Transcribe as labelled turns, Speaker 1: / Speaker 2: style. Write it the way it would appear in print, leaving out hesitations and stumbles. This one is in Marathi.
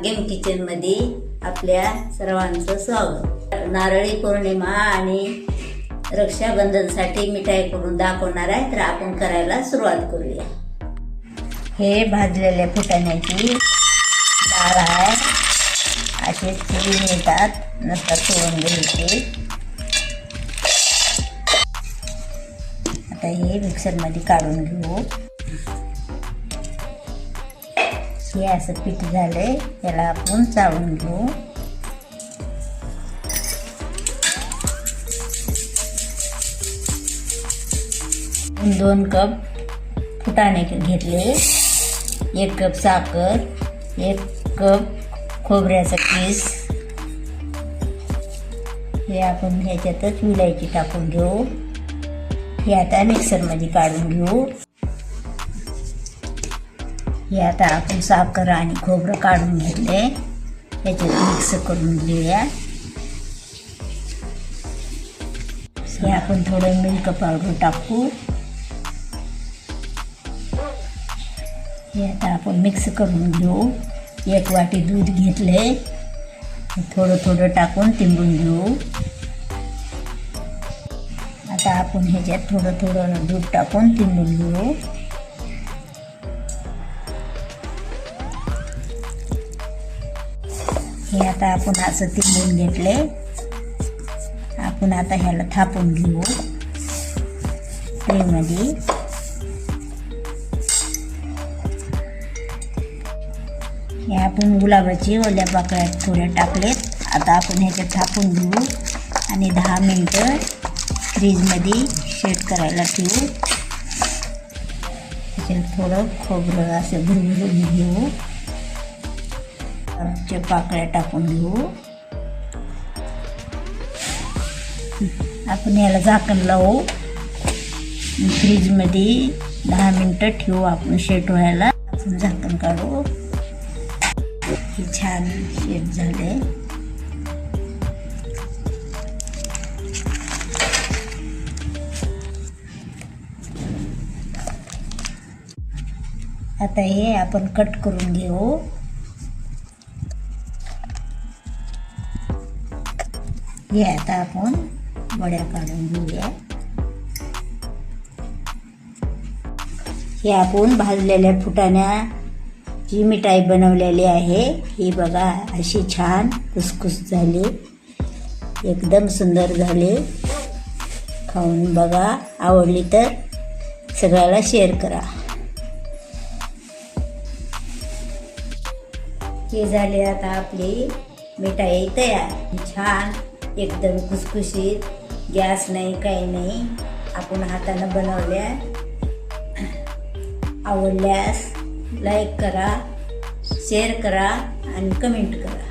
Speaker 1: गेम किचन मध्ये आपल्या सर्वांचं स्वागत। नारळी पौर्णिमा आणि रक्षाबंधनसाठी मिठाई करून दाखवणार आहे, तर आपण करायला सुरुवात करूया। हे भाजलेल्या फुटाण्याची डाळ आहे, असे चिरून येतात, नंतर तोडून घ्यायचे। आता हे मिक्सर मध्ये काढून घेऊ। हे असं पीठ झाले, याला आपण चाळून घेऊ। दोन कप फुटाणे घेतले, 1 कप साखर, 1 कप खोबऱ्याचा किस। हे आपण ह्याच्यातच विलायची टाकून घेऊ। हे आता मिक्सर मध्ये काढून घेऊ। हे आता आपण साखर आणि खोबरं काढून घेतले, याच्यात मिक्स करून घेऊया। हे आपण थोडं मिल्क पावडर टाकू। हे आता आपण मिक्स करून घेऊ। 1 वाटी दूध घेतले, थोडं थोडं टाकून तिंबून घेऊ। आता आपण ह्याच्यात थोडं थोडं दूध टाकून तिंबून घेऊ। हे आता आपण असं तिंबून घेतले, आपण आता ह्याला थापून घेऊ ट्रेमध्ये। हे आपण गुलाबाची ओल्या पाकळ्या थोड्या टाकलेत, आता आपण ह्याच्यात थापून घेऊ आणि 10 मिनिटं फ्रीजमध्ये सेट करायला ठेवू। त्याच्यात थोडं खोबरं असं भरभरून घेऊ, पाकळ्या टाकून घेऊ। आपण याला झाकण लावू, फ्रीज मध्ये 10 मिनिटं ठेवू आपण सेट व्हायला। आपण झाकण काढू। हे छान सेट झाले। आता हे आपण कट करून घेऊ। हे आता आपण वड्या काढून घेऊया। हे आपण भाजलेल्या फुटाण्याची मिठाई बनवलेली आहे। ही बघा, अशी छान खुसखुस झाली, एकदम सुंदर झाली। खाऊन बघा, आवडली तर सगळ्याला शेअर करा। हे झाले आता आपली मिठाई तयार। छान एकदम खुसखुशीत, गॅस नाही काही नाही, आपण हाताने बनवल्या। आवडल्यास लाईक करा, शेअर करा आणि कमेंट करा।